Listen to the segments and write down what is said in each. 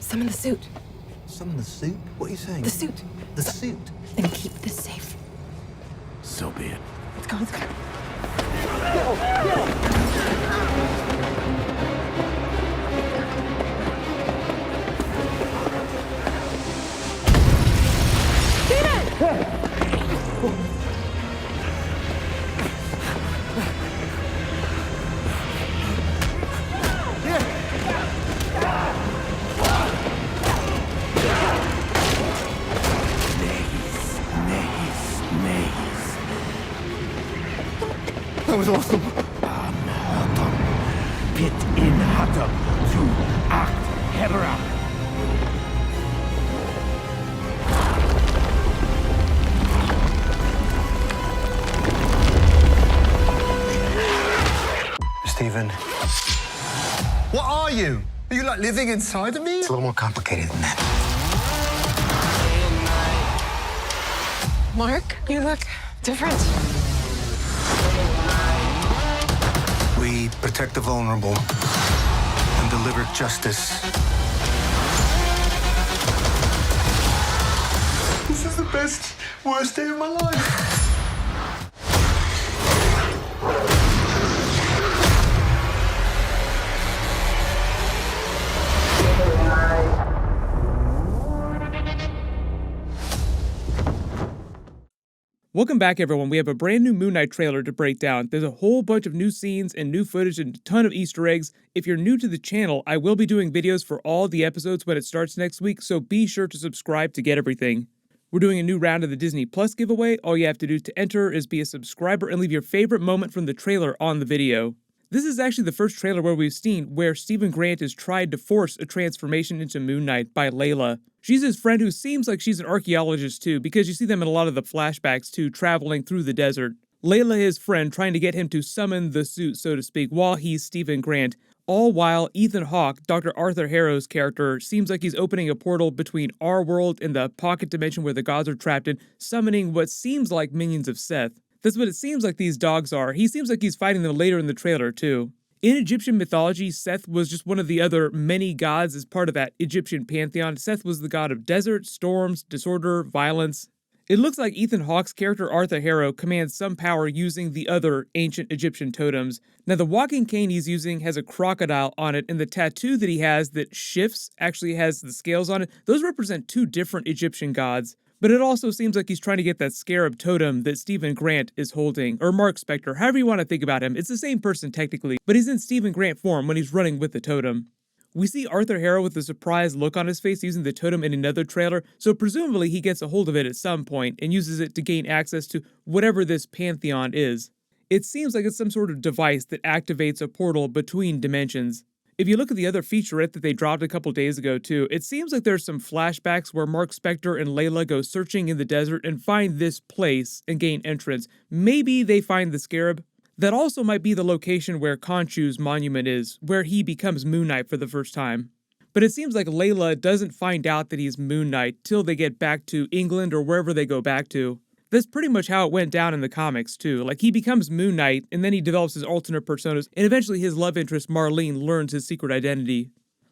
Summon the suit. Summon the suit? What are you saying? The suit. The suit? And keep this safe. So be it. Let's go, let's go. That was awesome. Hotum. Pit in Hotum. To act Hebra. Stephen. What are you? Are you like living inside of me? It's a little more complicated than that. Mark, you look different. We protect the vulnerable and deliver justice. This is the best, worst day of my life. Welcome back, everyone. We have a brand new Moon Knight trailer to break down. There's a whole bunch of new scenes and new footage and a ton of Easter eggs. If you're new to the channel, I will be doing videos for all the episodes when it starts next week, so be sure to subscribe to get everything. We're doing a new round of the Disney Plus giveaway. All you have to do to enter is be a subscriber and leave your favorite moment from the trailer on the video. This is actually the first trailer where we've seen where Stephen Grant is tried to force a transformation into Moon Knight by Layla. She's his friend who seems like she's an archaeologist too, because you see them in a lot of the flashbacks too, traveling through the desert. Layla, his friend, trying to get him to summon the suit, so to speak, while he's Stephen Grant. All while Ethan Hawke, Dr. Arthur Harrow's character, seems like he's opening a portal between our world and the pocket dimension where the gods are trapped in, summoning what seems like minions of Seth. That's what it seems like these dogs are. He seems like he's fighting them later in the trailer, too. In Egyptian mythology, Seth was just one of the other many gods as part of that Egyptian pantheon. Seth was the god of desert, storms, disorder, violence. It looks like Ethan Hawke's character Arthur Harrow commands some power using the other ancient Egyptian totems. Now, the walking cane he's using has a crocodile on it, and the tattoo that he has that shifts actually has the scales on it. Those represent two different Egyptian gods. But it also seems like he's trying to get that scarab totem that Stephen Grant is holding, or Mark Spector, however you want to think about him. It's the same person technically, but he's in Stephen Grant form when he's running with the totem. We see Arthur Harrow with a surprised look on his face using the totem in another trailer, so presumably he gets a hold of it at some point and uses it to gain access to whatever this pantheon is. It seems like it's some sort of device that activates a portal between dimensions. If you look at the other featurette that they dropped a couple days ago too, it seems like there's some flashbacks where Mark Spector and Layla go searching in the desert and find this place and gain entrance. Maybe they find the scarab. That also might be the location where Khonshu's monument is, where he becomes Moon Knight for the first time. But it seems like Layla doesn't find out that he's Moon Knight till they get back to England or wherever they go back to. That's pretty much how it went down in the comics, too. Like, he becomes Moon Knight, and then he develops his alternate personas, and eventually his love interest, Marlene, learns his secret identity.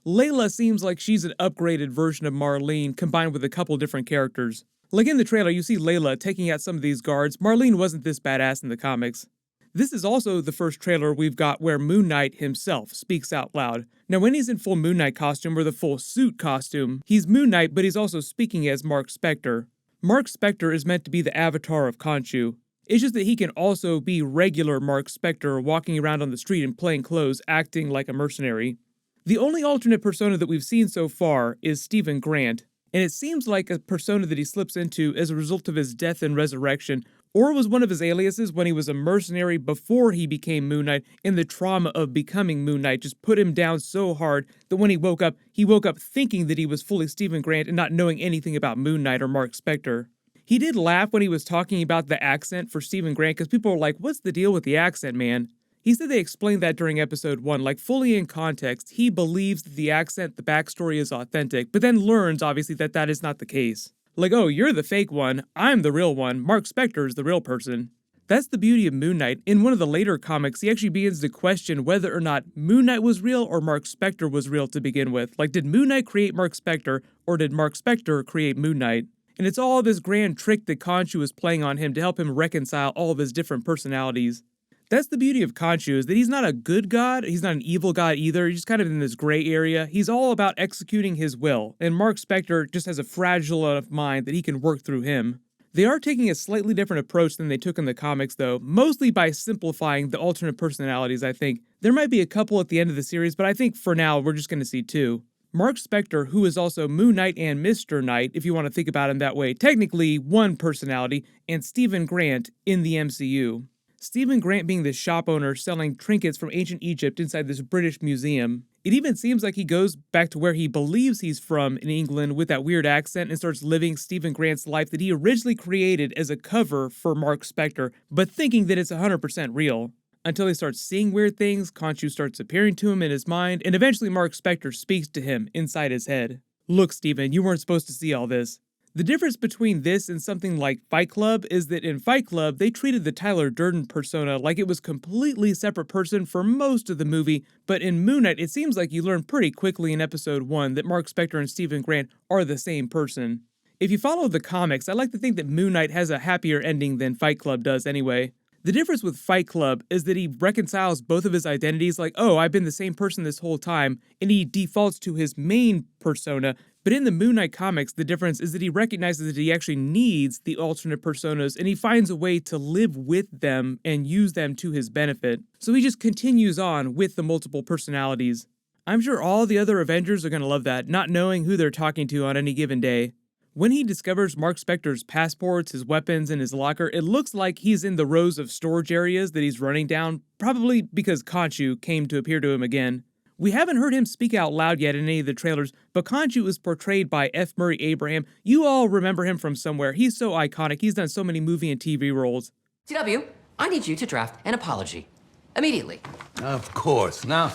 Layla seems like she's an upgraded version of Marlene, combined with a couple different characters. Like in the trailer, you see Layla taking out some of these guards. Marlene wasn't this badass in the comics. This is also the first trailer we've got where Moon Knight himself speaks out loud. Now, when he's in full Moon Knight costume, or the full suit costume, he's Moon Knight, but he's also speaking as Mark Spector. Mark Spector is meant to be the avatar of Khonshu. It's just that he can also be regular Mark Spector walking around on the street in plain clothes, acting like a mercenary. The only alternate persona that we've seen so far is Stephen Grant, and it seems like a persona that he slips into as a result of his death and resurrection, or was one of his aliases when he was a mercenary before he became Moon Knight, and the trauma of becoming Moon Knight just put him down so hard that when he woke up thinking that he was fully Stephen Grant and not knowing anything about Moon Knight or Mark Spector. He did laugh when he was talking about the accent for Stephen Grant, because people were like, what's the deal with the accent, man? He said they explained that during episode 1, like fully in context. He believes that the accent, the backstory is authentic, but then learns, obviously, that that is not the case. Like, oh, you're the fake one, I'm the real one, Mark Spector is the real person. That's the beauty of Moon Knight. In one of the later comics, he actually begins to question whether or not Moon Knight was real or Mark Spector was real to begin with. Like, did Moon Knight create Mark Spector, or did Mark Spector create Moon Knight? And it's all this grand trick that Khonshu is playing on him to help him reconcile all of his different personalities. That's the beauty of Khonshu, is that he's not a good god, he's not an evil god either, he's just kind of in this gray area. He's all about executing his will, and Mark Spector just has a fragile enough mind that he can work through him. They are taking a slightly different approach than they took in the comics though, mostly by simplifying the alternate personalities, I think. There might be a couple at the end of the series, but I think for now we're just going to see 2. Mark Spector, who is also Moon Knight and Mr. Knight, if you want to think about him that way, technically one personality, and Stephen Grant in the MCU. Stephen Grant being the shop owner selling trinkets from ancient Egypt inside this British museum. It even seems like he goes back to where he believes he's from in England with that weird accent and starts living Stephen Grant's life that he originally created as a cover for Mark Spector, but thinking that it's 100% real. Until he starts seeing weird things, Khonshu starts appearing to him in his mind, and eventually Mark Spector speaks to him inside his head. Look, Stephen, you weren't supposed to see all this. The difference between this and something like Fight Club is that in Fight Club, they treated the Tyler Durden persona like it was a completely separate person for most of the movie, but in Moon Knight, it seems like you learn pretty quickly in episode 1 that Mark Spector and Stephen Grant are the same person. If you follow the comics, I like to think that Moon Knight has a happier ending than Fight Club does anyway. The difference with Fight Club is that he reconciles both of his identities, like, oh, I've been the same person this whole time, and he defaults to his main persona. But in the Moon Knight comics, the difference is that he recognizes that he actually needs the alternate personas, and he finds a way to live with them and use them to his benefit. So he just continues on with the multiple personalities. I'm sure all the other Avengers are going to love that, not knowing who they're talking to on any given day. When he discovers Mark Spector's passports, his weapons, and his locker, it looks like he's in the rows of storage areas that he's running down, probably because Khonshu came to appear to him again. We haven't heard him speak out loud yet in any of the trailers, but Khonshu is portrayed by F. Murray Abraham. You all remember him from somewhere. He's so iconic. He's done so many movie and TV roles. CW, I need you to draft an apology. Immediately. Of course. Now,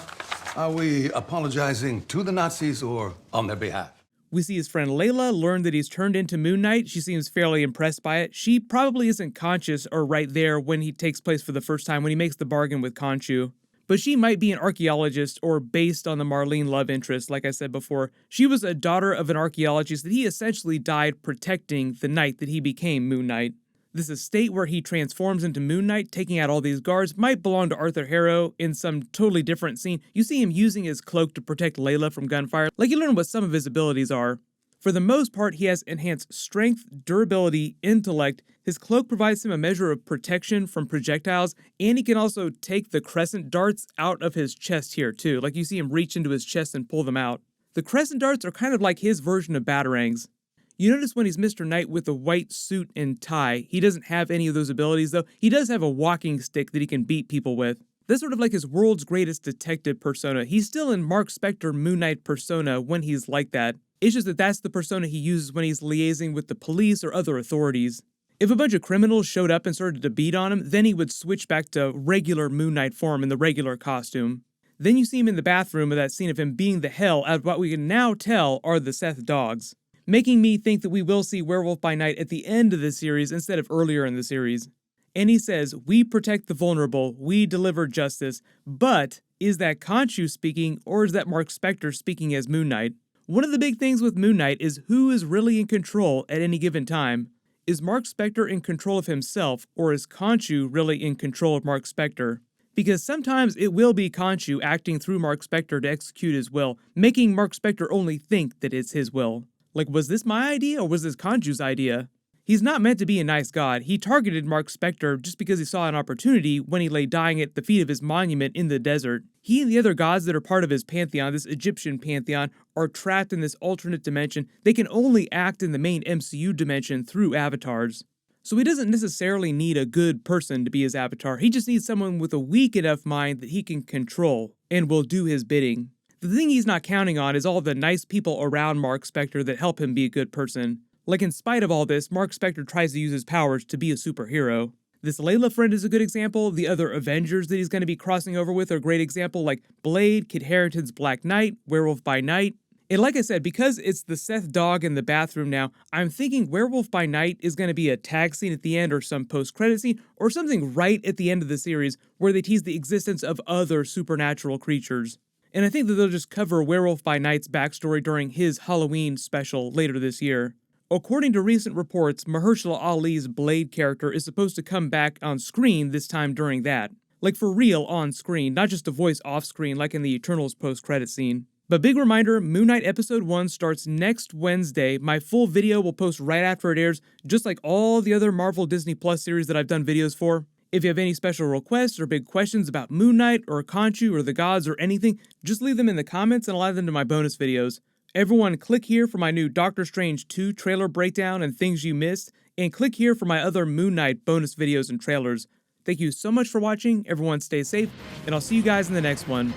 are we apologizing to the Nazis or on their behalf? We see his friend Layla learn that he's turned into Moon Knight. She seems fairly impressed by it. She probably isn't conscious or right there when he takes place for the first time, when he makes the bargain with Khonshu. But she might be an archaeologist or based on the Marlene love interest, like I said before. She was a daughter of an archaeologist that he essentially died protecting the night that he became Moon Knight. This estate where he transforms into Moon Knight, taking out all these guards, might belong to Arthur Harrow in some totally different scene. You see him using his cloak to protect Layla from gunfire, like you learn what some of his abilities are. For the most part, he has enhanced strength, durability, intellect. His cloak provides him a measure of protection from projectiles, and he can also take the crescent darts out of his chest here too. Like you see him reach into his chest and pull them out. The crescent darts are kind of like his version of batarangs. You notice when he's Mr. Knight with a white suit and tie, he doesn't have any of those abilities though. He does have a walking stick that he can beat people with. That's sort of like his world's greatest detective persona. He's still in Mark Spector Moon Knight persona when he's like that. It's just that that's the persona he uses when he's liaising with the police or other authorities. If a bunch of criminals showed up and started to beat on him, then he would switch back to regular Moon Knight form in the regular costume. Then you see him in the bathroom of that scene of him beating the hell out of what we can now tell are the Seth dogs, making me think that we will see Werewolf by Night at the end of the series instead of earlier in the series. And he says, "We protect the vulnerable, we deliver justice," but is that Khonshu speaking or is that Mark Spector speaking as Moon Knight? One of the big things with Moon Knight is who is really in control at any given time. Is Mark Spector in control of himself, or is Khonshu really in control of Mark Spector? Because sometimes it will be Khonshu acting through Mark Spector to execute his will, making Mark Spector only think that it's his will. Like, was this my idea or was this Khonshu's idea? He's not meant to be a nice god. He targeted Mark Spector just because he saw an opportunity when he lay dying at the feet of his monument in the desert. He and the other gods that are part of his pantheon, this Egyptian pantheon, are trapped in this alternate dimension. They can only act in the main MCU dimension through avatars. So he doesn't necessarily need a good person to be his avatar. He just needs someone with a weak enough mind that he can control and will do his bidding. The thing he's not counting on is all the nice people around Mark Spector that help him be a good person. Like, in spite of all this, Mark Spector tries to use his powers to be a superhero. This Layla friend is a good example. The other Avengers that he's going to be crossing over with are a great example, like Blade, Kit Harington's Black Knight, Werewolf by Night. And like I said, because it's the Seth dog in the bathroom now, I'm thinking Werewolf by Night is going to be a tag scene at the end or some post-credit scene or something right at the end of the series where they tease the existence of other supernatural creatures. And I think that they'll just cover Werewolf by Night's backstory during his Halloween special later this year. According to recent reports, Mahershala Ali's Blade character is supposed to come back on screen this time during that. Like for real on screen, not just a voice off screen like in the Eternals post-credit scene. But big reminder, Moon Knight Episode 1 starts next Wednesday. My full video will post right after it airs, just like all the other Marvel Disney Plus series that I've done videos for. If you have any special requests or big questions about Moon Knight or Khonshu or the gods or anything, just leave them in the comments and I'll add them to my bonus videos. Everyone click here for my new Doctor Strange 2 trailer breakdown and things you missed, and click here for my other Moon Knight bonus videos and trailers. Thank you so much for watching, everyone stay safe, and I'll see you guys in the next one.